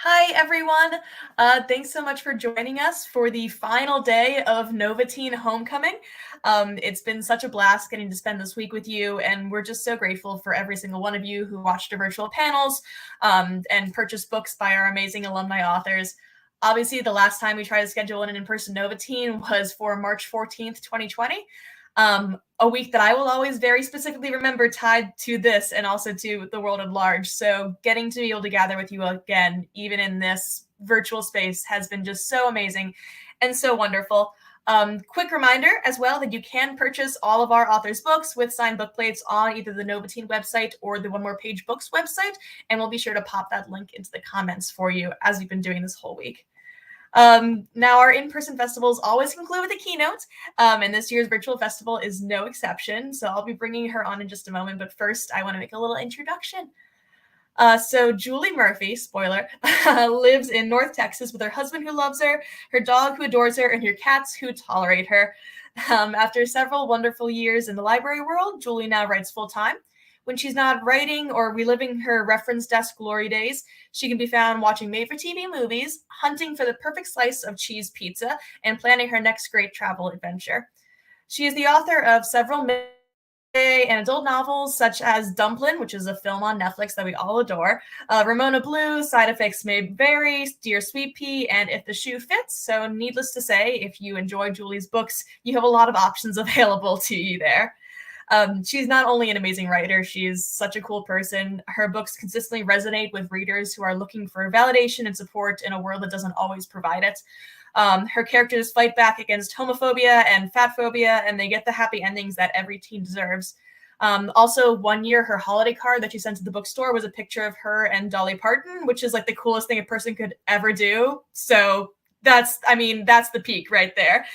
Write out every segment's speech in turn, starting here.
Hi, everyone. Thanks so much for joining us for the final day of Nova Teen Homecoming. It's been such a blast getting to spend this week with you, and we're just so grateful for every single one of you who watched our virtual panels and purchased books by our amazing alumni authors. Obviously, the last time we tried to schedule an in-person Nova Teen was for March 14th, 2020. A week that I will always very specifically remember, tied to this and also to the world at large. So getting to be able to gather with you again, even in this virtual space, has been just so amazing and so wonderful. Quick reminder as well that you can purchase all of our authors' books with signed book plates on either the Novatine website or the One More Page Books website, and we'll be sure to pop that link into the comments for you as we've been doing this whole week. Now, our in-person festivals always conclude with a keynote, and this year's virtual festival is no exception. So I'll be bringing her on in just a moment, but first I want to make a little introduction. So Julie Murphy, spoiler, lives in North Texas with her husband who loves her dog who adores her, and her cats who tolerate her. After several wonderful years in the library world, Julie now writes full-time. When she's not writing or reliving her reference desk glory days, she can be found watching made-for-TV movies, hunting for the perfect slice of cheese pizza, and planning her next great travel adventure. She is the author of several and adult novels such as Dumplin', which is a film on Netflix that we all adore, Ramona Blue, Side Effects May Vary, Dear Sweet Pea, and If the Shoe Fits. So needless to say, if you enjoy Julie's books, you have a lot of options available to you there. She's not only an amazing writer, she's such a cool person. Her books consistently resonate with readers who are looking for validation and support in a world that doesn't always provide it. Her characters fight back against homophobia and fat phobia, and they get the happy endings that every teen deserves. Also, one year, her holiday card that she sent to the bookstore was a picture of her and Dolly Parton, which is like the coolest thing a person could ever do. So that's the peak right there.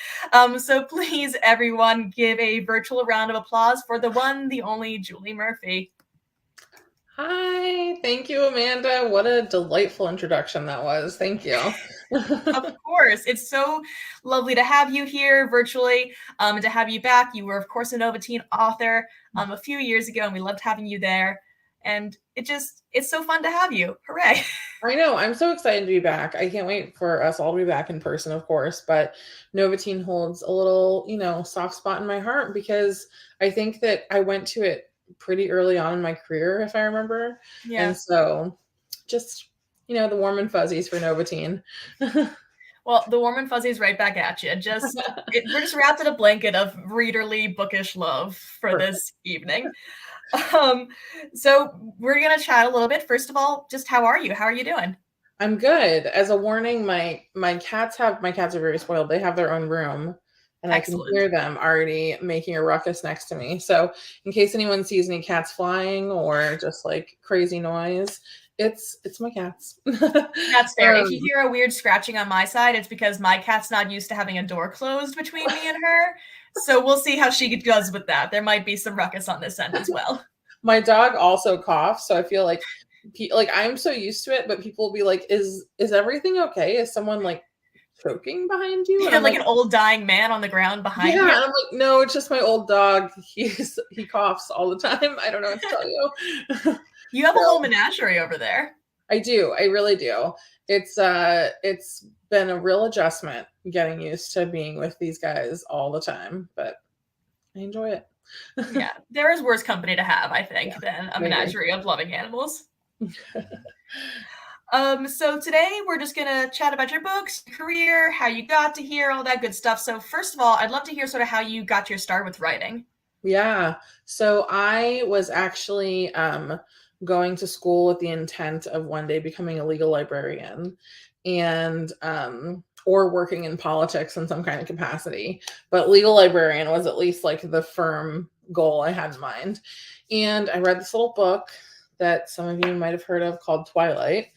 So please, everyone, give a virtual round of applause for the one, the only Julie Murphy. Hi, thank you, Amanda. What a delightful introduction that was. Thank you. Of course. It's so lovely to have you here virtually, and to have you back. You were, of course, a Nova Teen author a few years ago, and we loved having you there. And it's so fun to have you. Hooray. I know. I'm so excited to be back. I can't wait for us all to be back in person, of course. But Novatine holds a little, soft spot in my heart because I think that I went to it pretty early on in my career, if I remember. Yeah. And so just, the warm and fuzzies for Novatine. Well, the warm and fuzzies right back at you. We're just wrapped in a blanket of readerly, bookish love for Perfect. this evening. So we're gonna chat a little bit. First of all, just how are you? How are you doing? I'm good. As a warning, my cats are very spoiled. They have their own room, and I can Excellent. hear them already making a ruckus next to me. So in case anyone sees any cats flying or just like crazy noise, it's my cats. That's fair. If you hear a weird scratching on my side, it's because my cat's not used to having a door closed between me and her. So we'll see how she does with that. There might be some ruckus on this end as well. My dog also coughs, so I feel like I'm so used to it, but people will be like, "Is everything okay? Is someone like choking behind you?" You And have I'm like like, an old dying man on the ground behind yeah, you. and I'm like, no, it's just my old dog. He coughs all the time. I don't know what to tell you. You have a So whole menagerie over there. I do. I really do. It's been a real adjustment getting used to being with these guys all the time, but I enjoy it. Yeah, there is worse company to have, I think, Yeah, than a I agree. menagerie of loving animals. So today we're just gonna chat about your books, your career, how you got to here, all that good stuff. So first of all, I'd love to hear sort of how you got your start with writing. Yeah. So I was actually going to school with the intent of one day becoming a legal librarian and or working in politics in some kind of capacity. But legal librarian was at least like the firm goal I had in mind. And I read this little book that some of you might have heard of called Twilight.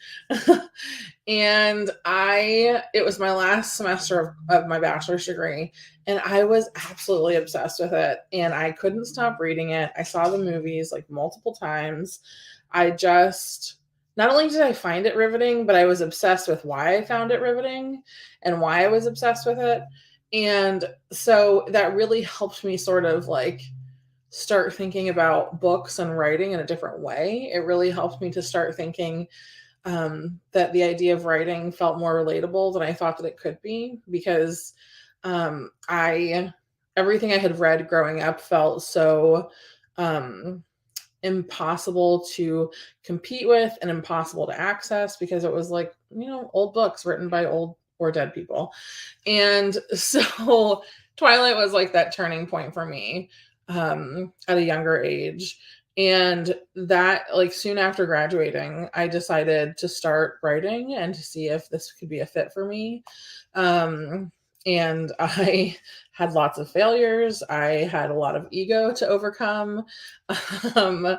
And it was my last semester of my bachelor's degree, and I was absolutely obsessed with it, and I couldn't stop reading it. I saw the movies like multiple times. I just, not only did I find it riveting, but I was obsessed with why I found it riveting and why I was obsessed with it. And so that really helped me sort of like start thinking about books and writing in a different way. It really helped me to start thinking that the idea of writing felt more relatable than I thought that it could be, because I everything I had read growing up felt so impossible to compete with and impossible to access, because it was like, old books written by old or dead people. And so Twilight was like that turning point for me at a younger age. And that, like, soon after graduating, I decided to start writing and to see if this could be a fit for me. Um, and I had lots of failures. I had a lot of ego to overcome. Um,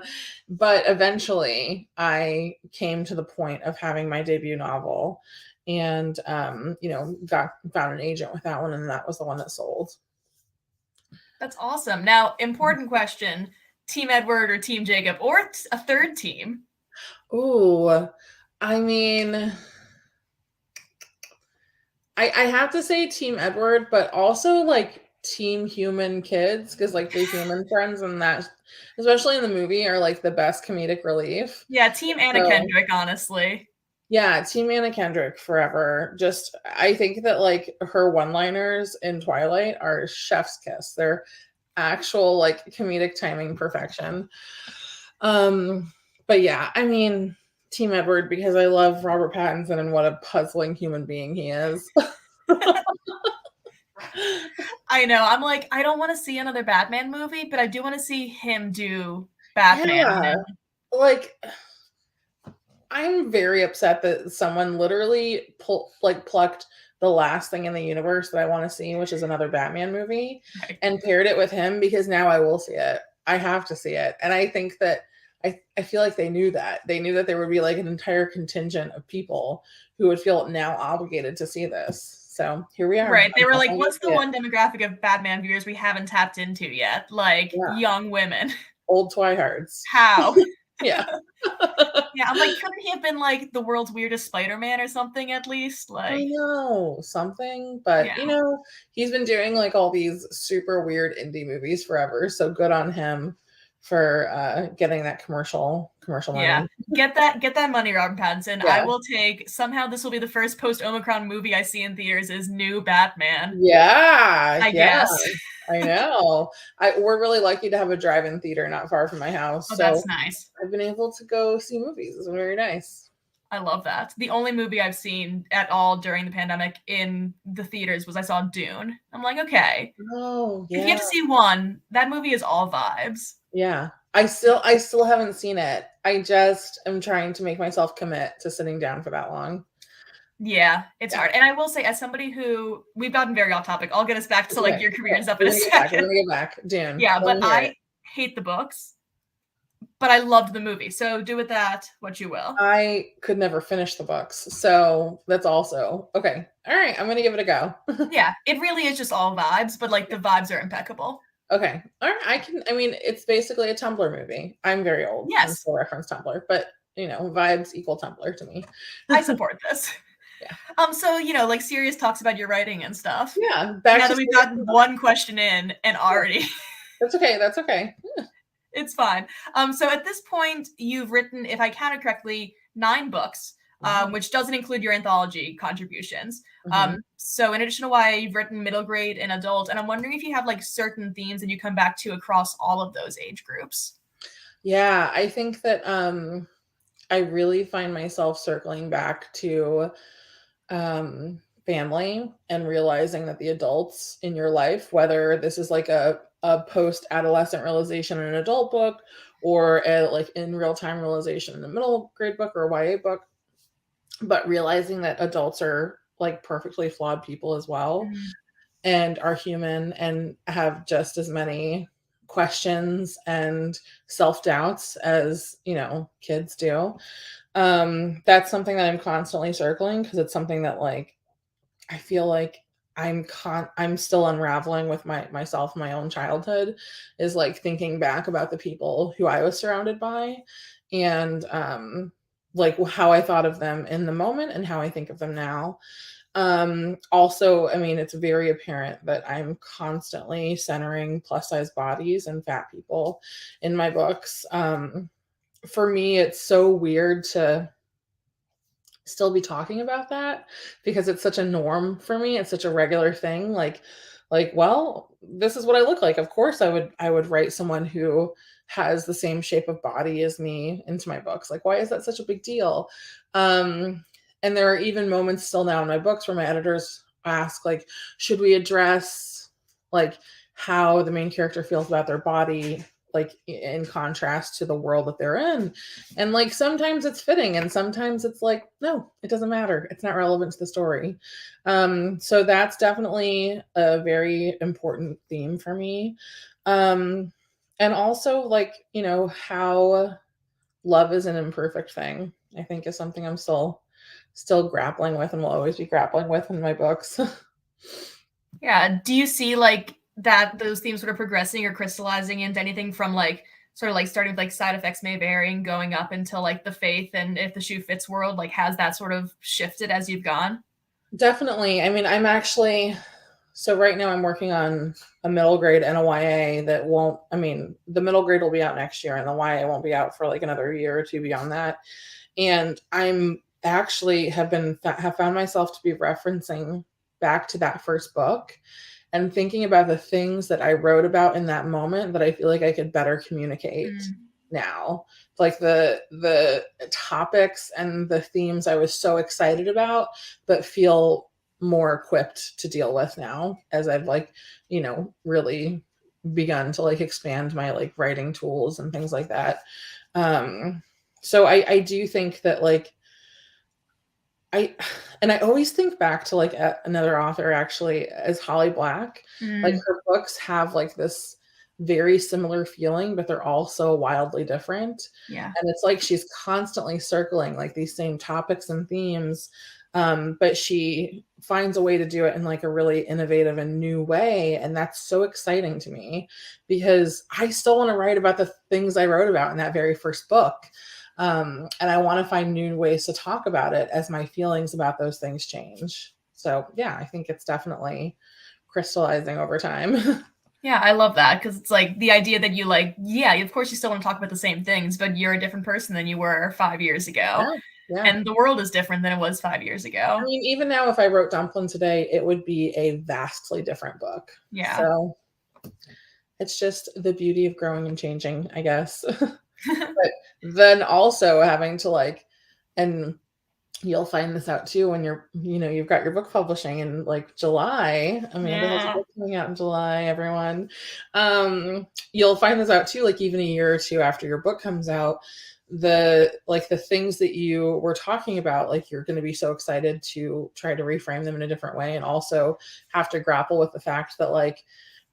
but eventually I came to the point of having my debut novel, and found an agent with that one, and that was the one that sold. That's awesome. Now, important question, Team Edward or Team Jacob, or a third team? Ooh, I mean, I have to say Team Edward, but also like Team Human kids, because like the human friends and that, especially in the movie, are like the best comedic relief. Yeah, Team Anna So Kendrick, honestly. yeah, Team Anna Kendrick forever. Just, I think that like her one-liners in Twilight are chef's kiss. They're actual like comedic timing perfection. But yeah, I mean, Team Edward, because I love Robert Pattinson and what a puzzling human being he is. I know. I'm like, I don't want to see another Batman movie, but I do want to see him do Batman. Yeah, like, I'm very upset that someone literally plucked the last thing in the universe that I want to see, which is another Batman movie, Right. and paired it with him, because now I will see it. I have to see it. And I think that I feel like they knew that. They knew that there would be like an entire contingent of people who would feel now obligated to see this. So here we are. Right. They were like, I'm what's the one demographic of Batman viewers we haven't tapped into yet? Like Yeah. young women. Old Twihards. How? Yeah. Yeah, I'm like, couldn't he have been like the world's weirdest Spider-Man or something at least? I Like, know, something, but yeah. he's been doing like all these super weird indie movies forever. So good on him for getting that commercial Yeah. money. Get that money, Robert Pattinson. I Yeah. will take, somehow this will be the first post-Omicron movie I see in theaters is new Batman. Yeah. I Yeah. guess. I know. We're really lucky to have a drive-in theater not far from my house. Oh, So that's nice. I've been able to go see movies. It's very nice. I love that. The only movie I've seen at all during the pandemic in the theaters was I saw Dune. I'm like, okay. Oh, If you have yeah. to see one, that movie is all vibes. Yeah. I still haven't seen it. I just am trying to make myself commit to sitting down for that long. Yeah, it's hard. And I will say, as somebody who, we've gotten very off topic. I'll get us back to like your career and stuff in a second. We're gonna get back. Dune. Yeah, but I hate the books, but I loved the movie. So do with that what you will. I could never finish the books. So that's also okay. All right, I'm gonna give it a go. Yeah, it really is just all vibes, but like the vibes are impeccable. Okay. All right. I mean, it's basically a Tumblr movie. I'm very old. Yes. And still reference Tumblr, but vibes equal Tumblr to me. I support this. Yeah. So, like Sirius talks about your writing and stuff. Yeah. Now that we've gotten one question in and already. That's okay. That's okay. Yeah. It's fine. So at this point, you've written, if I counted correctly, 9 books, which doesn't include your anthology contributions. So in addition to YA, you've written middle grade and adult, and I'm wondering if you have like certain themes that you come back to across all of those age groups. Yeah, I think that I really find myself circling back to family and realizing that the adults in your life, whether this is like a post-adolescent realization in an adult book or like in real-time realization in a middle grade book or a YA book, but realizing that adults are like perfectly flawed people as well and are human and have just as many questions and self-doubts as kids do. That's something that I'm constantly circling, because it's something that like I feel like I'm still unraveling with myself, my own childhood, is like thinking back about the people who I was surrounded by, and like how I thought of them in the moment and how I think of them now. Also, I mean, it's very apparent that I'm constantly centering plus size bodies and fat people in my books. For me, it's so weird to still be talking about that because it's such a norm for me. It's such a regular thing. Well, this is what I look like. Of course I would write someone who has the same shape of body as me into my books. Like, why is that such a big deal? And there are even moments still now in my books where my editors ask, like, should we address like how the main character feels about their body, like in contrast to the world that they're in? And like sometimes it's fitting and sometimes it's like, no, it doesn't matter, it's not relevant to the story. So that's definitely a very important theme for me. And also, like, how love is an imperfect thing, I think, is something I'm still grappling with and will always be grappling with in my books. Yeah. Do you see like that those themes sort of progressing or crystallizing into anything from like sort of like starting with like side effects may vary and going up until like the faith and if the shoe fits world? Like, has that sort of shifted as you've gone? Definitely. I mean, so right now I'm working on a middle grade and a YA that won't, I mean, the middle grade will be out next year and the YA won't be out for like another year or two beyond that. And I'm actually have found myself to be referencing back to that first book and thinking about the things that I wrote about in that moment that I feel like I could better communicate now. Like the topics and the themes I was so excited about, but feel more equipped to deal with now as I've like, really begun to like expand my like writing tools and things like that. So I do think that like I always think back to like another author actually as Holly Black. Like her books have like this very similar feeling, but they're all so wildly different. Yeah. And it's like she's constantly circling like these same topics and themes, but she finds a way to do it in like a really innovative and new way. And that's so exciting to me because I still want to write about the things I wrote about in that very first book. And I want to find new ways to talk about it as my feelings about those things change. So yeah, I think it's definitely crystallizing over time. Yeah, I love that because it's like the idea that you like, yeah, of course you still want to talk about the same things, but you're a different person than you were 5 years ago. Yeah, yeah. And the world is different than it was 5 years ago. I mean, even now, if I wrote Dumplin' today, it would be a vastly different book. Yeah. So it's just the beauty of growing and changing, I guess. But then also having to like, and you'll find this out too when you've got your book publishing in like July. Amanda has a book coming out in July, everyone. You'll find this out too, like even a year or two after your book comes out, the things that you were talking about, like you're going to be so excited to try to reframe them in a different way and also have to grapple with the fact that like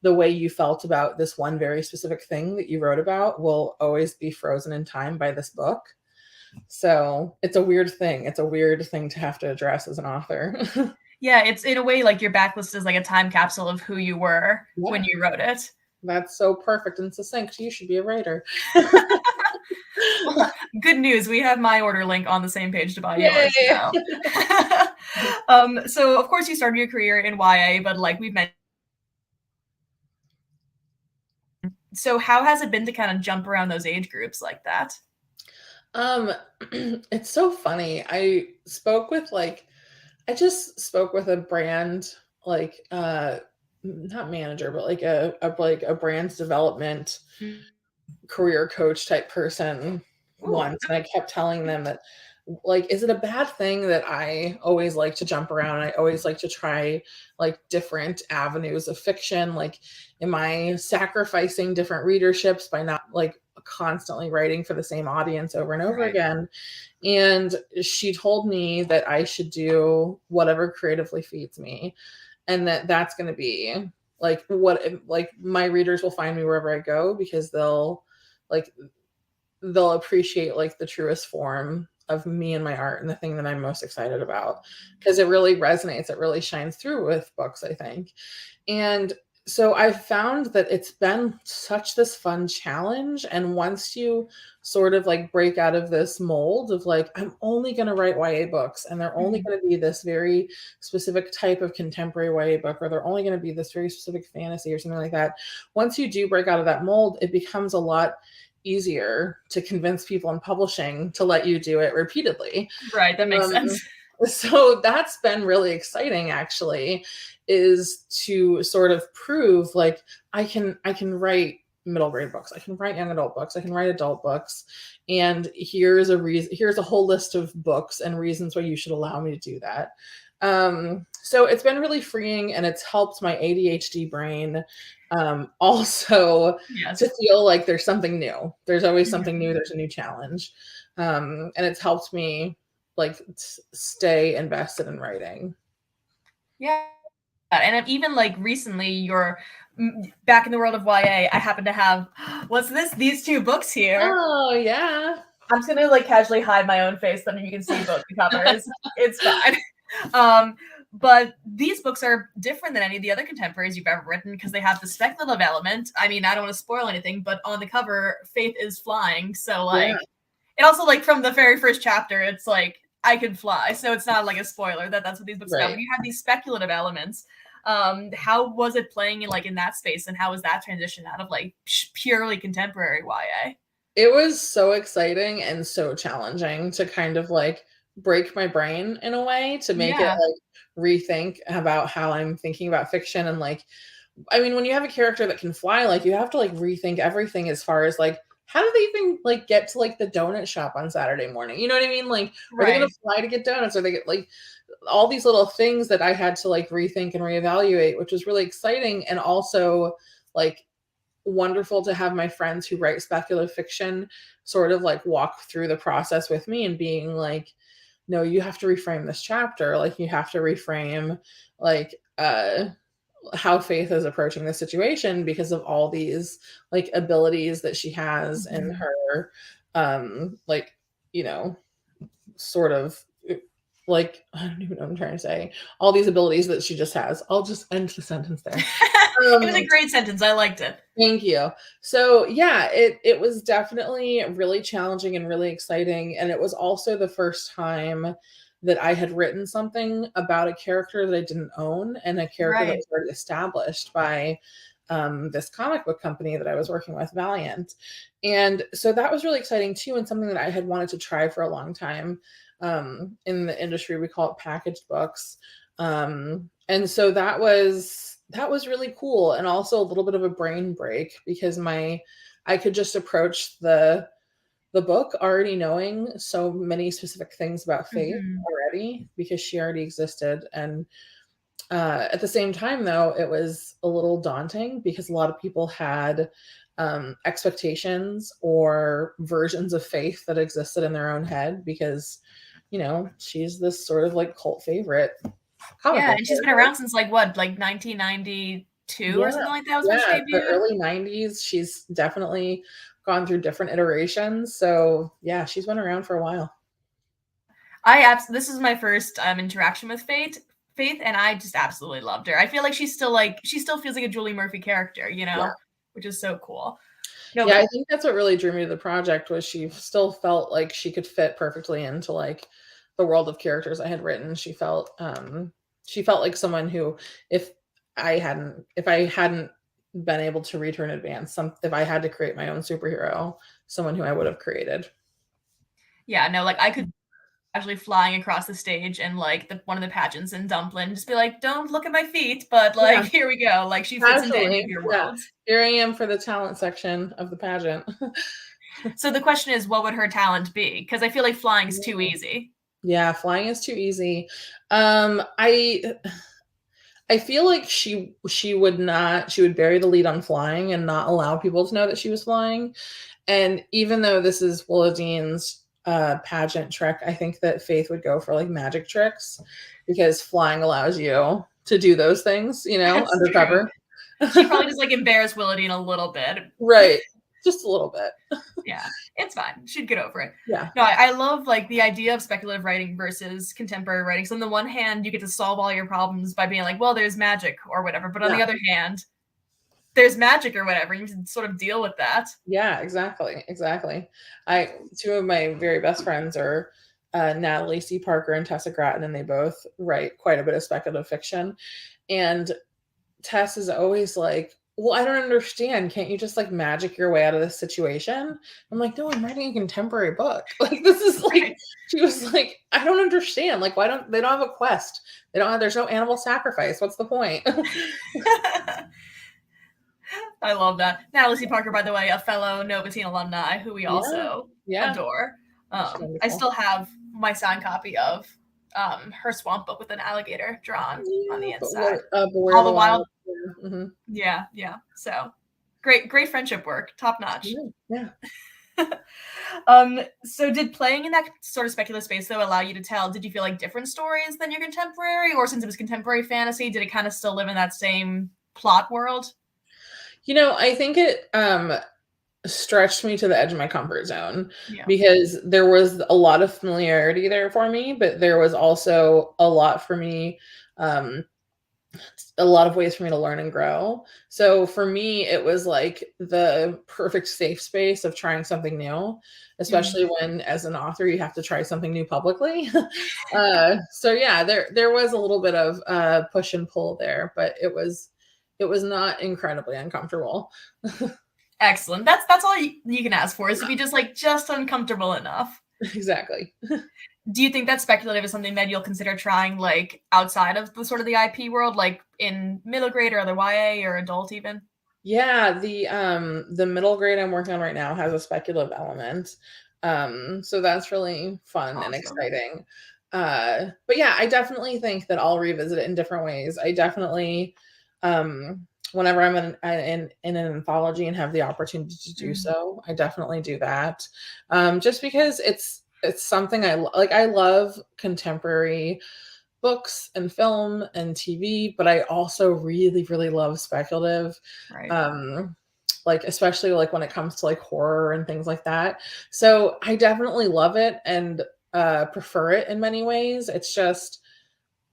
the way you felt about this one very specific thing that you wrote about will always be frozen in time by this book. So it's a weird thing. It's a weird thing to have to address as an author. Yeah, it's in a way like your backlist is like a time capsule of who you were when you wrote it. That's so perfect and succinct. You should be a writer. Well, good news. We have my order link on the same page to buy yours. So of course you started your career in YA, but like we've mentioned, so how has it been to kind of jump around those age groups like that? It's so funny. I just spoke with a brand, like not manager, but like a brand's development career coach type person once, and I kept telling them that, like, is it a bad thing that I always like to jump around? I always like to try like different avenues of fiction. Like, am I sacrificing different readerships by not like constantly writing for the same audience over and over again? And she told me that I should do whatever creatively feeds me, and that's going to be like like my readers will find me wherever I go because they'll appreciate like the truest form of me and my art and the thing that I'm most excited about, because it really resonates. It really shines through with books, I think. And so I've found that it's been such this fun challenge. And once you sort of like break out of this mold of like, I'm only going to write YA books and they're only going to be this very specific type of contemporary YA book, or they're only going to be this very specific fantasy or something like that. Once you do break out of that mold, it becomes a lot easier to convince people in publishing to let you do it repeatedly. Right, that makes sense. So that's been really exciting, actually, is to sort of prove like I can write middle grade books, I can write young adult books, I can write adult books, and here's a whole list of books and reasons why you should allow me to do that. So it's been really freeing, and it's helped my ADHD brain also Yes. to feel like there's something new. There's always something new. Mhm. There's a new challenge. And it's helped me like stay invested in writing. Yeah. And even like recently, you're back in the world of YA. I happen to have what's this? These two books here. Oh yeah. I'm just gonna like casually hide my own face so that you can see both the covers. It's fine. But these books are different than any of the other contemporaries you've ever written because they have the speculative element. I mean, I don't want to spoil anything, but on the cover, Faith is flying. So like, Yeah. it also like from the very first chapter, it's like I can fly. So it's not like a spoiler that that's what these books are about. Right. But you have these speculative elements. How was it playing in like in that space, and how was that transition out of like purely contemporary YA? It was so exciting and so challenging to kind of like break my brain in a way to make it Yeah. like rethink about how I'm thinking about fiction. And like, I mean, when you have a character that can fly, like you have to like rethink everything as far as like how do they even like get to like the donut shop on Saturday morning? You know what I mean? Like, are they gonna Right. fly to get donuts? Are they get like all these little things that I had to like rethink and reevaluate, which was really exciting, and also like wonderful to have my friends who write speculative fiction sort of like walk through the process with me and being like, no, you have to reframe this chapter, like you have to reframe like how Faith is approaching the situation because of all these like abilities that she has in Mhm. her like, you know, sort of like I don't even know what I'm trying to say. All these abilities that she just has. I'll just end the sentence there. It was a great sentence. I liked it. Thank you. So yeah, it was definitely really challenging and really exciting. And it was also the first time that I had written something about a character that I didn't own and a character that Right. was already established by this comic book company that I was working with, Valiant. And so that was really exciting too, and something that I had wanted to try for a long time. In the industry, we call it packaged books. And so that was really cool, and also a little bit of a brain break because I could just approach the book already knowing so many specific things about Faith Mhm. already because she already existed. And at the same time, though, it was a little daunting because a lot of people had expectations or versions of Faith that existed in their own head because, she's this sort of like cult favorite comic Yeah, book and she's been character. around since like what, like 1992 Yeah, or something like that was when she yeah, the debuted? early 90s, she's definitely gone through different iterations, so, yeah, she's been around for a while. This is my first interaction with Faith, and I just absolutely loved her. I feel like she still feels like a Julie Murphy character, Yeah. which is so cool. No, Yeah, but I think that's what really drew me to the project was she still felt like she could fit perfectly into, like, the world of characters I had written. She felt like someone who if if I hadn't been able to read her in advance, if I had to create my own superhero, someone who I would have created. yeah, no, like I could actually flying across the stage and like one of the pageants in Dumplin, just be like, "Don't look at my feet," but like Yeah, here we go. Like she fits into any of casually, your yeah. worlds. Here I am for the talent section of the pageant. So the question is, what would her talent be? Because I feel like flying's too easy. Yeah, flying is too easy. I feel like she would bury the lead on flying and not allow people to know that she was flying. And even though this is Willa Dean's pageant trick, I think that Faith would go for like magic tricks because flying allows you to do those things, That's true. undercover. She probably just like embarrass Willadine a little bit. Right. Just a little bit. Yeah, it's fine. She'd get over it. Yeah. No, I love like the idea of speculative writing versus contemporary writing. So on the one hand, you get to solve all your problems by being like, well, there's magic or whatever. But on Yeah. the other hand, there's magic or whatever. And you can sort of deal with that. Yeah, exactly. Exactly. Two of my very best friends are Natalie C. Parker and Tessa Gratton, and they both write quite a bit of speculative fiction. And Tess is always like, well, I don't understand. Can't you just like magic your way out of this situation? I'm like, no, I'm writing a contemporary book. Like, this is like, Right. she was like, I don't understand. Like, why don't they don't have a quest? They don't have, there's no animal sacrifice. What's the point? I love that. Natalie C. Parker, by the way, a fellow Nova Teen alumni who we Yeah. also Yeah. adore. She's I wonderful. still have my signed copy of her swamp book with an alligator drawn on Yeah, the inside. Beware All the the wild. Wild. Yeah. Mhm. Yeah, yeah. So great friendship work, top notch. Yeah. Yeah. So did playing in that sort of speculative space though allow you to tell? Did you feel like different stories than your contemporary, or since it was contemporary fantasy, did it kind of still live in that same plot world? I think it stretched me to the edge of my comfort zone Yeah. because there was a lot of familiarity there for me, but there was also a lot for me, um, a lot of ways for me to learn and grow. So for me, it was like the perfect safe space of trying something new, Mhm. especially when, as an author, you have to try something new publicly. So yeah, there was a little bit of push and pull there, but it was not incredibly uncomfortable. Excellent. That's all you can ask for is to be just uncomfortable enough. Exactly. Do you think that speculative is something that you'll consider trying like outside of the sort of the IP world, like in middle grade or other YA or adult even? Yeah, the middle grade I'm working on right now has a speculative element. So that's really fun and Awesome. exciting. But yeah, I definitely think that I'll revisit it in different ways. I definitely whenever I'm in an anthology and have the opportunity to do Mhm. so, I definitely do that. Just because it's something like. I love contemporary books and film and TV, but I also really, really love speculative. Right. Um, like especially like when it comes to like horror and things like that. So I definitely love it and prefer it in many ways. It's just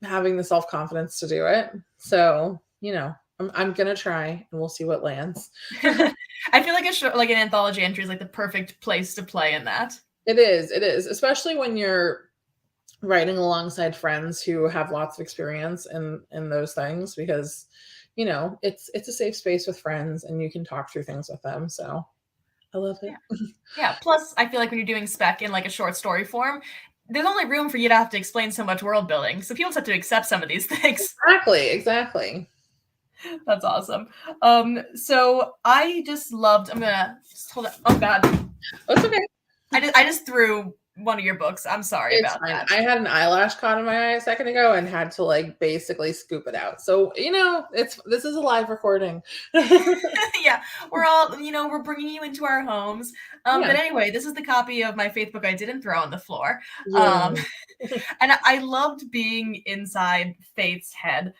having the self-confidence to do it. So, I'm gonna try and we'll see what lands. I feel like like an anthology entry is like the perfect place to play in that. It is, especially when you're writing alongside friends who have lots of experience in those things because it's a safe space with friends and you can talk through things with them, so I love it. Yeah. Yeah. Plus, I feel like when you're doing spec in like a short story form, there's only room for you to have to explain so much world building. So people just have to accept some of these things. Exactly. That's awesome. So I just loved. I'm gonna just hold it. Oh God, That's okay. I just threw one of your books. I'm sorry It's about fine. that. I had an eyelash caught in my eye a second ago and had to like basically scoop it out, so this is a live recording. Yeah, we're all we're bringing you into our homes. Yeah. But anyway, this is the copy of my faith book I didn't throw on the floor. Um, Yeah. and I loved being inside Faith's head.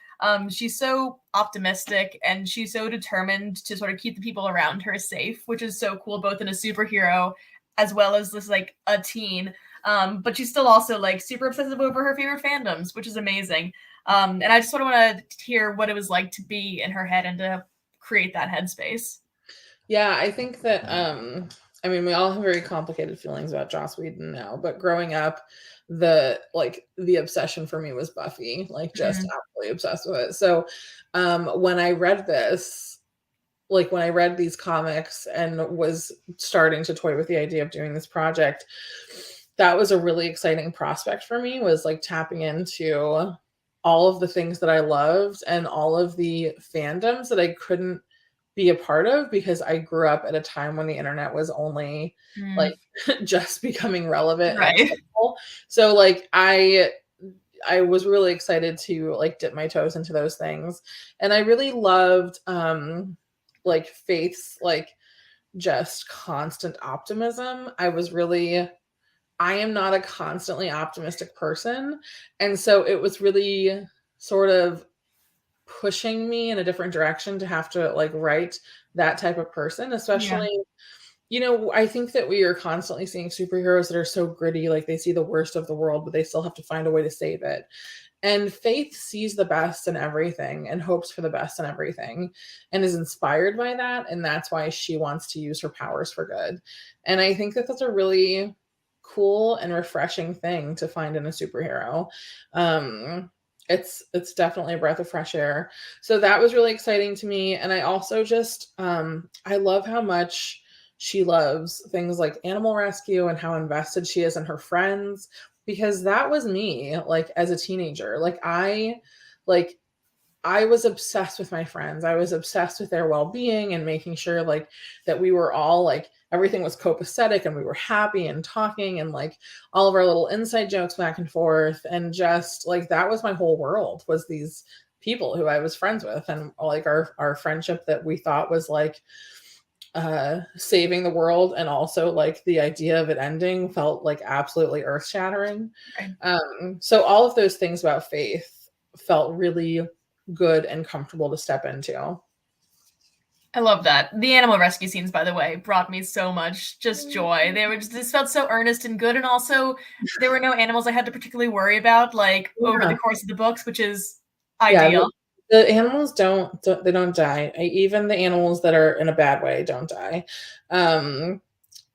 She's so optimistic and she's so determined to sort of keep the people around her safe, which is so cool, both in a superhero as well as this like a teen. But she's still also like super obsessive over her favorite fandoms, which is amazing. And I just sort of want to hear what it was like to be in her head and to create that headspace. Yeah, I think that I mean we all have very complicated feelings about Joss Whedon now, but growing up the obsession for me was Buffy, like just Mhm. absolutely obsessed with it. So when I read this, like when I read these comics and was starting to toy with the idea of doing this project, that was a really exciting prospect for me, was like tapping into all of the things that I loved and all of the fandoms that I couldn't be a part of because I grew up at a time when the internet was only like Mm, just becoming relevant and right. accessible. So like I was really excited to like dip my toes into those things. And I really loved like Faith's like just constant optimism. I am not a constantly optimistic person. And so it was really sort of pushing me in a different direction to have to like write that type of person, Yeah. especially, I think that we are constantly seeing superheroes that are so gritty, like they see the worst of the world, but they still have to find a way to save it. And Faith sees the best in everything and hopes for the best in everything and is inspired by that. And that's why she wants to use her powers for good. And I think that that's a really cool and refreshing thing to find in a superhero. Um, It's definitely a breath of fresh air. So that was really exciting to me. And I also just I love how much she loves things like animal rescue and how invested she is in her friends, because that was me like as a teenager. Like I was obsessed with my friends. I was obsessed with their well-being and making sure like that we were all like everything was copacetic and we were happy and talking and like all of our little inside jokes back and forth, and just like that was my whole world, was these people who I was friends with, and like our friendship that we thought was like saving the world, and also like the idea of it ending felt like absolutely earth-shattering. Right. So all of those things about faith felt really good and comfortable to step into. I love that. The animal rescue scenes, by the way, brought me so much just joy. They were just this felt so earnest and good, and also there were no animals I had to particularly worry about like over Yeah, the course of the books, which is yeah. ideal. The animals they don't die. Even the animals that are in a bad way don't die. Um,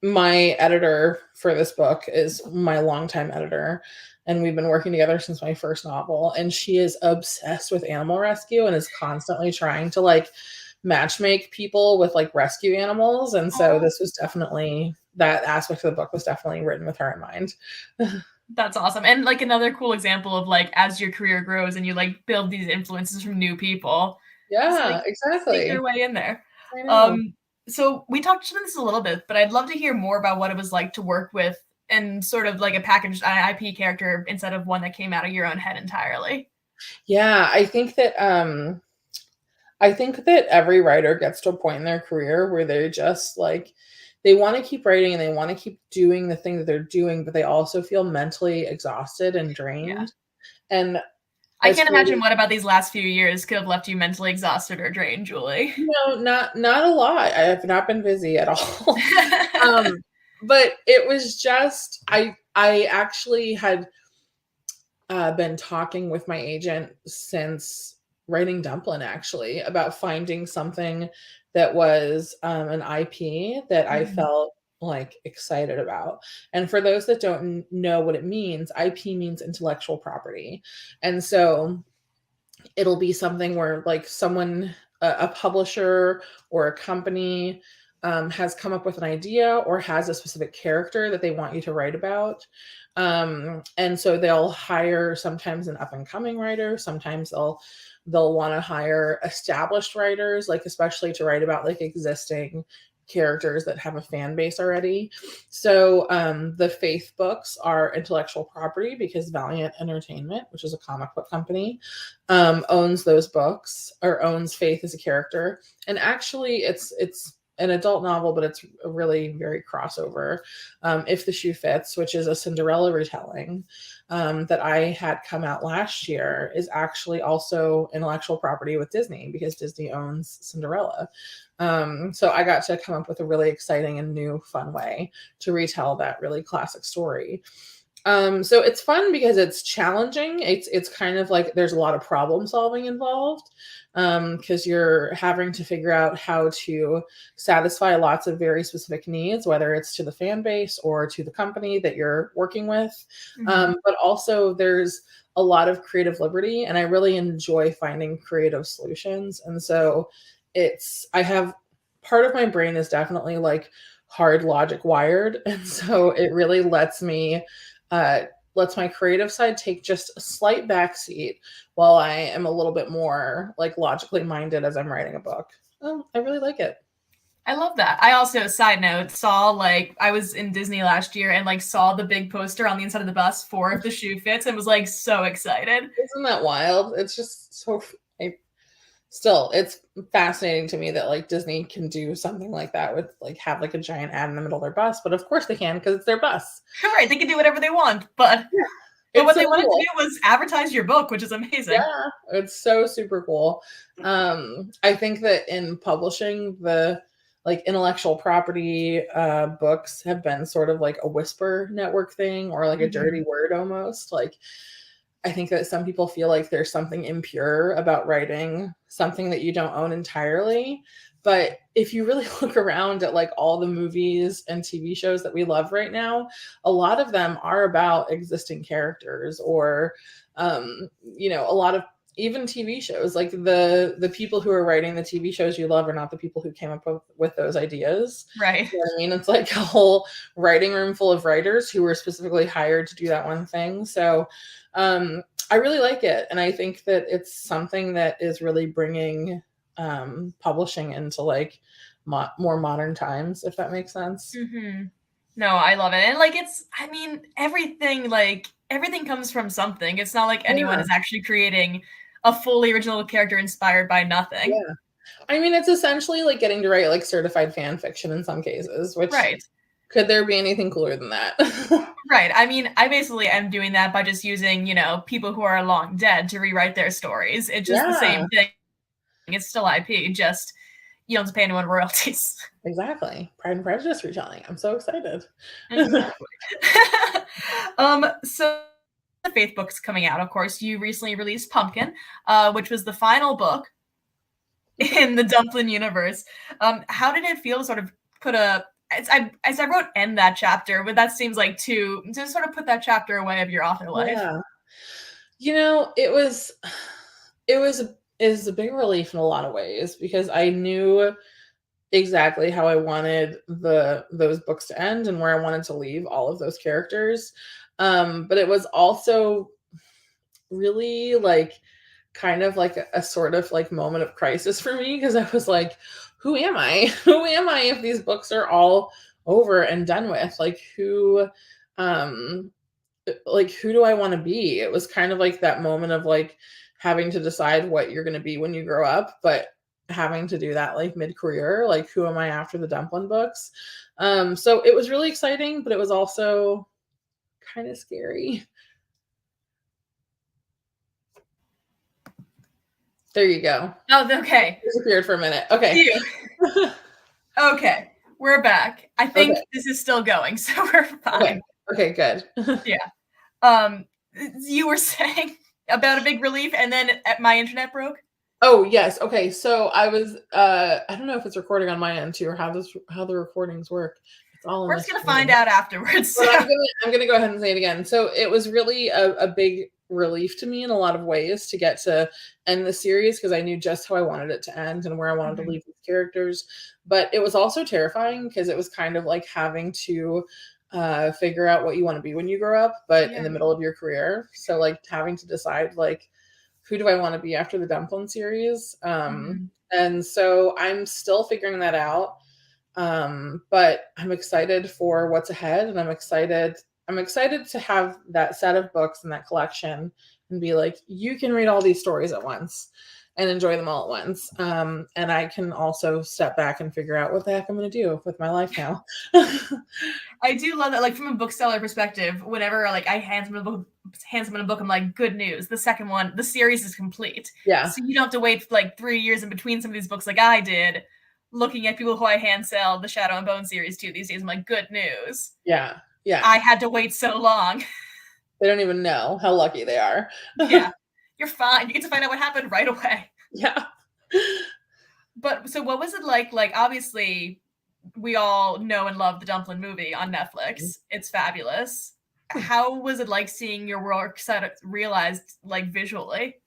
my editor for this book is my longtime editor, and we've been working together since my first novel, and she is obsessed with animal rescue and is constantly trying to like matchmake people with like rescue animals. And so Oh, this was definitely, that aspect of the book was definitely written with her in mind. that's awesome. And like another cool example of like as your career grows and you like build these influences from new people, just like Yeah, sneak their exactly. way in there. I know. Um, so we talked on this a little bit, but I'd love to hear more about what it was like to work with and sort of like a packaged IP character instead of one that came out of your own head entirely. Yeah, I think that every writer gets to a point in their career where they're just like, they want to keep writing and they want to keep doing the thing that they're doing, but they also feel mentally exhausted and Yeah. drained. And I as can't imagine creative, what about these last few years could have left you mentally exhausted or drained, Julie. not a lot. I have not been busy at all. um, but it was just I actually had been talking with my agent since writing Dumplin', actually, about finding something that was an IP that I Mhm. felt like excited about. And for those that don't know what it means, IP means intellectual property. And so it'll be something where like someone, a publisher or a company has come up with an idea or has a specific character that they want you to write about. And so they'll hire sometimes an up and coming writer, sometimes they'll want to hire established writers, like especially to write about like existing characters that have a fan base already. So the Faith books are intellectual property because Valiant Entertainment, which is a comic book company, owns those books, or owns Faith as a character. And actually, it's an adult novel, but it's really very crossover. If the Shoe Fits, which is a Cinderella retelling that I had come out last year, is actually also intellectual property with Disney because Disney owns Cinderella. So I got to come up with a really exciting and new, fun way to retell that really classic story. So it's fun because it's challenging. It's kind of like there's a lot of problem solving involved, because you're having to figure out how to satisfy lots of very specific needs, whether it's to the fan base or to the company that you're working with. Mhm. But also there's a lot of creative liberty, and I really enjoy finding creative solutions. And so I have part of my brain is definitely like hard logic wired, and so it really uh, lets my creative side take just a slight backseat while I am a little bit more like logically minded as I'm writing a book. Oh, I really like it. I love that. I also, side note, saw like I was in Disney last year and like saw the big poster on the inside of the bus for If the Shoe Fits and was like so excited. Isn't that wild? It's just so. I, Still, it's fascinating to me that like Disney can do something like that with like have like a giant ad in the middle of their bus, but of course they can because it's their bus. Right, they can do whatever they want, but Yeah, it's what so they wanted to cool. do was advertise your book, which is amazing. Yeah, it's so super cool. I think that in publishing, the like intellectual property books have been sort of like a whisper network thing, or like a dirty Mhm. word almost. Like I think that some people feel like there's something impure about writing something that you don't own entirely. But if you really look around at like all the movies and TV shows that we love right now, a lot of them are about existing characters, or a lot of even TV shows, like the people who are writing the TV shows you love are not the people who came up with those ideas. Right. You know what I mean? It's like a whole writing room full of writers who were specifically hired to do that one thing. So I really like it. And I think that it's something that is really bringing publishing into like more modern times, if that makes sense. Mm-hmm. No, I love it. And like everything comes from something. It's not like anyone Yeah. is actually creating a fully original character inspired by nothing. Yeah. I mean, it's essentially like getting to write like certified fan fiction in some cases, which Right. could there be anything cooler than that? Right. I mean, I basically am doing that by just using, people who are long dead to rewrite their stories. It's just the Yeah, same thing. It's still IP, just you don't have to pay anyone royalties. exactly. Pride and Prejudice retelling. I'm so excited. Exactly. So the Faith book's coming out, of course. You recently released Pumpkin, which was the final book in the Dumpling universe. How did it feel to sort of put as I wrote end that chapter, but that seems like to sort of put that chapter away of your author life. Yeah. It was a big relief in a lot of ways because I knew exactly how I wanted those books to end and where I wanted to leave all of those characters. But it was also really like kind of like a sort of like moment of crisis for me because I was like, who am I? Who am I if these books are all over and done with? Um like who do I want to be? It was kind of like that moment of like having to decide what you're going to be when you grow up, but having to do that like mid-career, like who am I after the Dumpling books? So it was really exciting, but it was also kind of scary. There you go. Oh, okay. Disappeared for a minute. Okay. Okay, we're back. I think Okay. this is still going, so we're fine. Okay, good. Yeah. You were saying about a big relief, and then my internet broke. Oh yes. Okay. So I was I don't know if it's recording on my end too or how the recordings work. It's all We're just gonna find out afterwards. But I'm gonna go ahead and say it again. So it was really a big relief to me in a lot of ways to get to end the series because I knew just how I wanted it to end and where I wanted to leave these characters. But it was also terrifying because it was kind of like having to figure out what you want to be when you grow up, but in the middle of your career. So like having to decide like who do I want to be after the Dumpling series? And so I'm still figuring that out. But I'm excited for what's ahead, and I'm excited to have that set of books and that collection and be like, you can read all these stories at once and enjoy them all at once. And I can also step back and figure out what the heck I'm going to do with my life now. I do love that, like from a bookseller perspective, whenever like I hand someone a book, I'm like, good news. The second one, the series is complete. Yeah. So you don't have to wait like 3 years in between some of these books like I did. Looking at people who I hand sell the Shadow and Bone series to these days, I'm like, good news. Yeah. Yeah. I had to wait so long. They don't even know how lucky they are. Yeah. You're fine. You get to find out what happened right away. Yeah. But so what was it like? Like, obviously, we all know and love the Dumpling movie on Netflix. It's fabulous. How was it like seeing your work set realized like visually?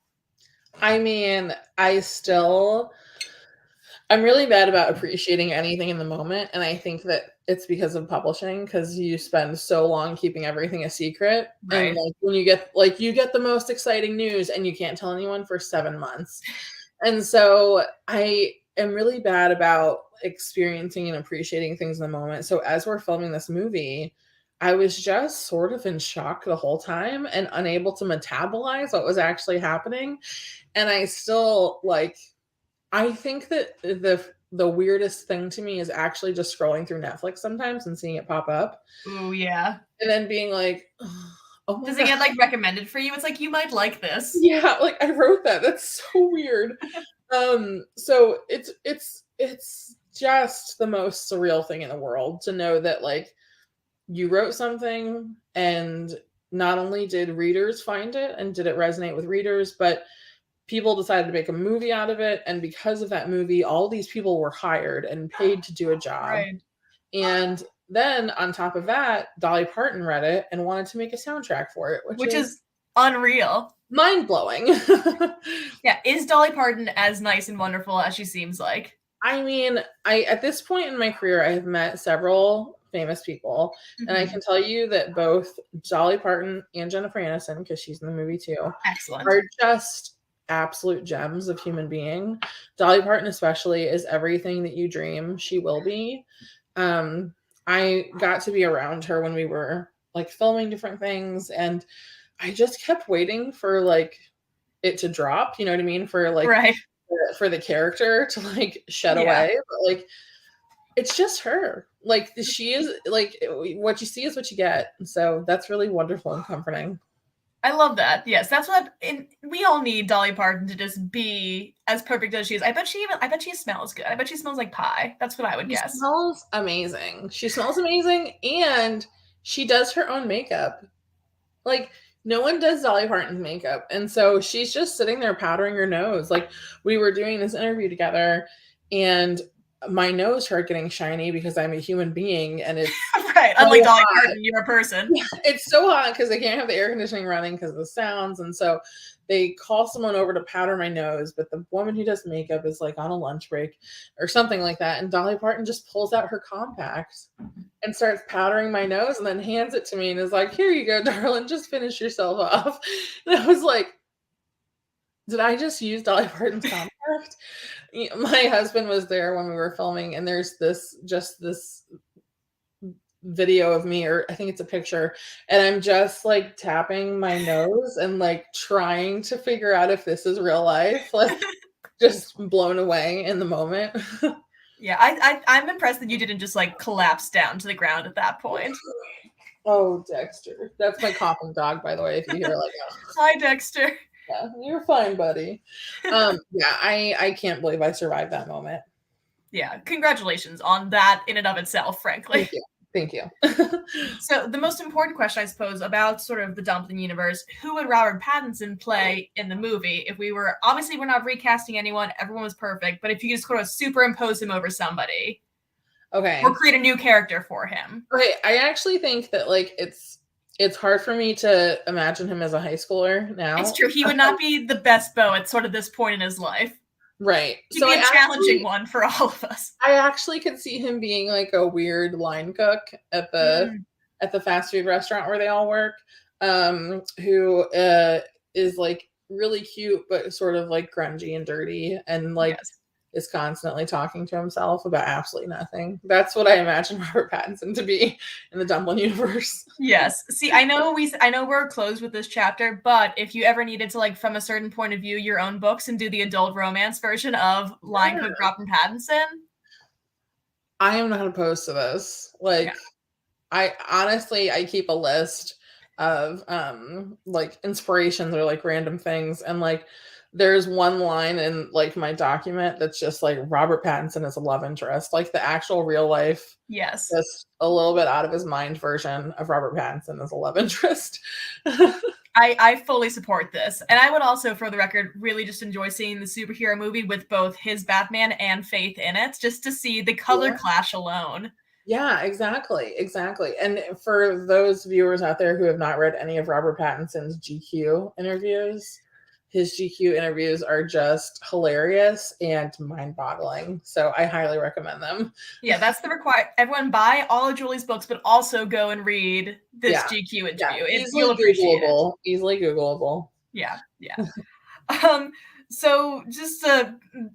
I mean, I'm really bad about appreciating anything in the moment. And I think that it's because of publishing, because you spend so long keeping everything a secret. Right. And like when you get the most exciting news and you can't tell anyone for 7 months. And so I am really bad about experiencing and appreciating things in the moment. So as we're filming this movie, I was just sort of in shock the whole time and unable to metabolize what was actually happening. And I still I think that the weirdest thing to me is actually just scrolling through Netflix sometimes and seeing it pop up. Oh yeah. And then being like, oh my Does God. it get like recommended for you? It's like, you might like this. Yeah, like I wrote that. That's so weird. So it's just the most surreal thing in the world to know that like you wrote something and not only did readers find it and did it resonate with readers, but people decided to make a movie out of it, and because of that movie, all these people were hired and paid to do a job. Right. And then on top of that, Dolly Parton read it and wanted to make a soundtrack for it, which is unreal. mind-blowing. Yeah, is Dolly Parton as nice and wonderful as she seems like? I mean, at this point in my career, I have met several famous people, and I can tell you that both Dolly Parton and Jennifer Aniston, because she's in the movie too, Excellent. are just absolute gems of human being. Dolly Parton especially is everything that you dream she will be. I got to be around her when we were like filming different things, and I just kept waiting for like it to drop, you know what I mean? For like right. for the character to like shed away. But like it's just her. Like she is like what you see is what you get. So that's really wonderful and comforting. I love that. Yes, that's what we all need Dolly Parton to just be as perfect as she is. I bet she smells good. I bet she smells like pie. That's what I would guess. She smells amazing. She smells amazing, and she does her own makeup. Like no one does Dolly Parton's makeup, and so she's just sitting there powdering her nose. Like we were doing this interview together, and my nose started getting shiny because I'm a human being, and it's right. So unlike Dolly hot. Parton, you're a person. Yeah, it's so hot because they can't have the air conditioning running because of the sounds, and so they call someone over to powder my nose, but the woman who does makeup is like on a lunch break or something like that, and Dolly Parton just pulls out her compact and starts powdering my nose and then hands it to me and is like, here you go, darling, just finish yourself off. And I was like, did I just use Dolly Parton's compact? My husband was there when we were filming, and there's this video of me, or I think it's a picture, and I'm just like tapping my nose and like trying to figure out if this is real life, like just blown away in the moment. Yeah, I'm impressed that you didn't just like collapse down to the ground at that point. Oh, Dexter. That's my coughing dog, by the way, if you hear like hi Dexter. Yeah, you're fine, buddy. Yeah, I can't believe I survived that moment. Yeah, congratulations on that in and of itself, frankly. Thank you. So the most important question, I suppose, about sort of the Dumpling universe, who would Robert Pattinson play in the movie? If we were, obviously we're not recasting anyone, everyone was perfect, but if you just sort of superimpose him over somebody. Okay. Or create a new character for him. Okay, I actually think that like it's hard for me to imagine him as a high schooler now. It's true. He would not be the best beau at sort of this point in his life. Right. He'd be a challenging one for all of us. I actually could see him being like a weird line cook at the fast food restaurant where they all work, who is like really cute but sort of like grungy and dirty and like is constantly talking to himself about absolutely nothing. That's what I imagine Robert Pattinson to be in the Dumpling universe. Yes. See, I know we're closed with this chapter, but if you ever needed to, like, from a certain point of view, your own books and do the adult romance version of Line Cook Robert Pattinson, I am not opposed to this. Like, I honestly, I keep a list of like inspirations or like random things, and like there's one line in like my document that's just like Robert Pattinson is a love interest, like the actual real life, just a little bit out of his mind version of Robert Pattinson as a love interest. I fully support this, and I would also, for the record, really just enjoy seeing the superhero movie with both his Batman and Faith in it, just to see the color clash alone. Yeah, exactly. And for those viewers out there who have not read any of Robert Pattinson's GQ interviews, his GQ interviews are just hilarious and mind-boggling. So I highly recommend them. Yeah, that's the everyone buy all of Julie's books, but also go and read this GQ interview. You'll appreciate it. Easily Googleable. Yeah. So just to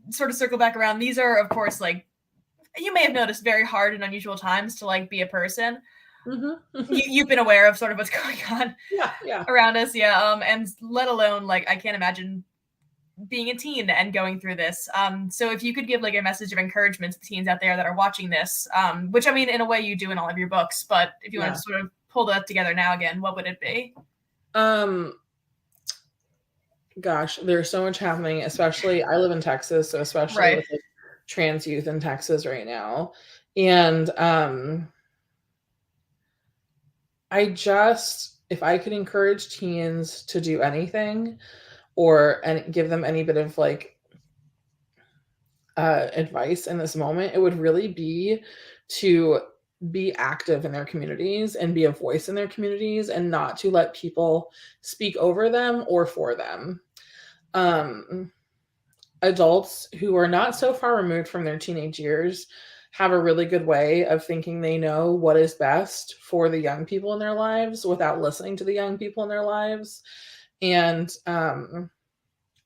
sort of circle back around, these are, of course, like, you may have noticed, very hard and unusual times to like be a person. You've been aware of sort of what's going on around us, and let alone, like, I can't imagine being a teen and going through this. So if you could give like a message of encouragement to the teens out there that are watching this, which I mean, in a way you do in all of your books, but if you want to sort of pull that together now again, what would it be? Gosh, there's so much happening, especially I live in Texas, so especially with like, trans youth in Texas right now. And I just, if I could encourage teens to do anything, and give them any bit of like advice in this moment, it would really be to be active in their communities and be a voice in their communities and not to let people speak over them or for them. Adults who are not so far removed from their teenage years have a really good way of thinking they know what is best for the young people in their lives without listening to the young people in their lives. And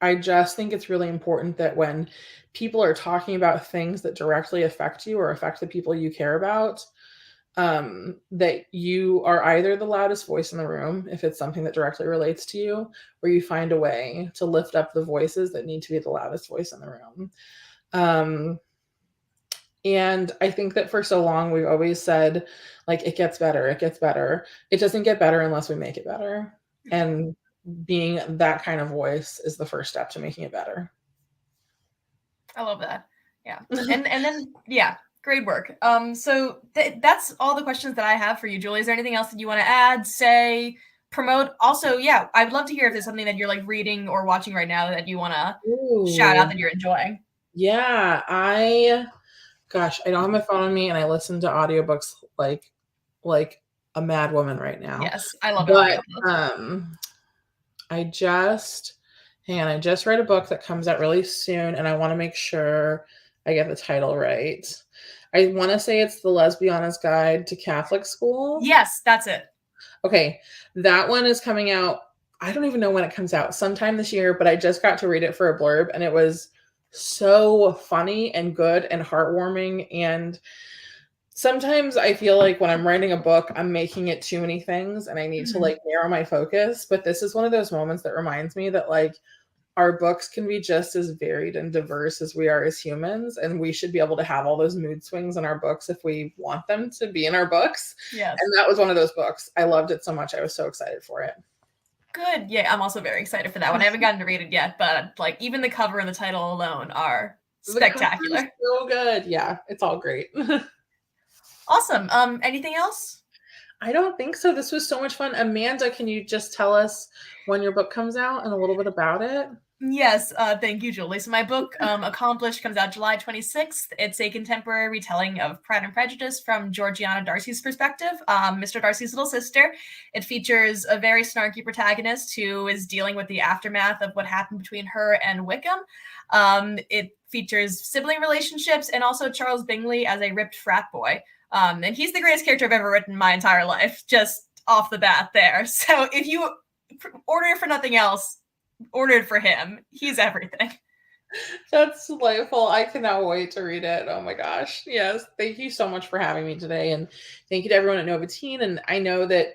I just think it's really important that when people are talking about things that directly affect you or affect the people you care about, that you are either the loudest voice in the room if it's something that directly relates to you, or you find a way to lift up the voices that need to be the loudest voice in the room. And I think that for so long we've always said, like, it gets better, it gets better. It doesn't get better unless we make it better. And being that kind of voice is the first step to making it better. I love that. Yeah. And then, yeah, great work. So that's all the questions that I have for you, Julie. Is there anything else that you want to add, say, promote? Also, yeah, I'd love to hear if there's something that you're like reading or watching right now that you want to shout out that you're enjoying. Yeah, I don't have my phone on me, and I listen to audiobooks like a mad woman right now. Yes, I love But audiobooks. I just read a book that comes out really soon, and I want to make sure I get the title right. I want to say it's The Lesbiana's Guide to Catholic School. Yes, that's it. Okay, that one is coming out. I don't even know when it comes out, sometime this year, but I just got to read it for a blurb, and it was so funny and good and heartwarming. And sometimes I feel like when I'm writing a book, I'm making it too many things and I need to like narrow my focus. But this is one of those moments that reminds me that like our books can be just as varied and diverse as we are as humans. And we should be able to have all those mood swings in our books if we want them to be in our books. Yes. And that was one of those books. I loved it so much. I was so excited for it. Good. Yeah, I'm also very excited for that one. I haven't gotten to read it yet, but like even the cover and the title alone are spectacular. So good. Yeah, it's all great. Awesome. Anything else? I don't think so. This was so much fun. Amanda, can you just tell us when your book comes out and a little bit about it? Yes, thank you, Julie. So my book, Accomplished, comes out July 26th. It's a contemporary retelling of Pride and Prejudice from Georgiana Darcy's perspective, Mr. Darcy's little sister. It features a very snarky protagonist who is dealing with the aftermath of what happened between her and Wickham. It features sibling relationships and also Charles Bingley as a ripped frat boy. And he's the greatest character I've ever written in my entire life, just off the bat there. So if you order for nothing else, ordered for him. He's everything. That's delightful. I cannot wait to read it. Oh my gosh. Yes. Thank you so much for having me today. And thank you to everyone at Novatine. And I know that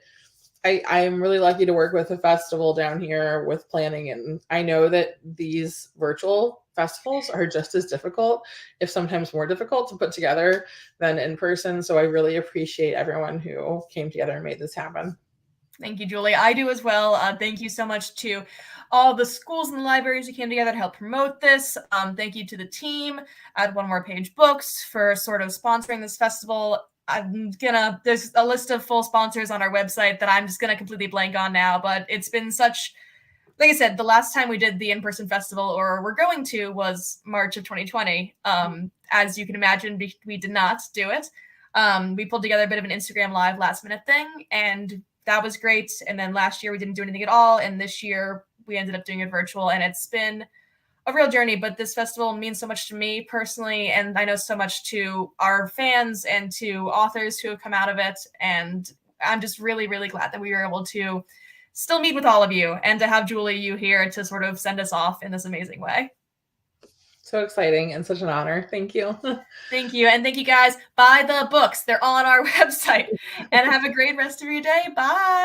I am really lucky to work with a festival down here with planning. And I know that these virtual festivals are just as difficult, if sometimes more difficult, to put together than in person. So I really appreciate everyone who came together and made this happen. Thank you, Julie. I do as well. Thank you so much to all the schools and the libraries who came together to help promote this. Thank you to the team at One More Page Books for sort of sponsoring this festival. There's a list of full sponsors on our website that I'm just gonna completely blank on now, but it's been such, like I said, the last time we did the in-person festival, or we're going to, was March of 2020. As you can imagine, we did not do it. We pulled together a bit of an Instagram Live last minute thing, and that was great. And then last year we didn't do anything at all. And this year we ended up doing it virtual, and it's been a real journey, but this festival means so much to me personally. And I know so much to our fans and to authors who have come out of it. And I'm just really, really glad that we were able to still meet with all of you and to have Julie, you here to sort of send us off in this amazing way. So exciting and such an honor. Thank you. Thank you. And thank you guys. Buy the books. They're on our website. And have a great rest of your day. Bye.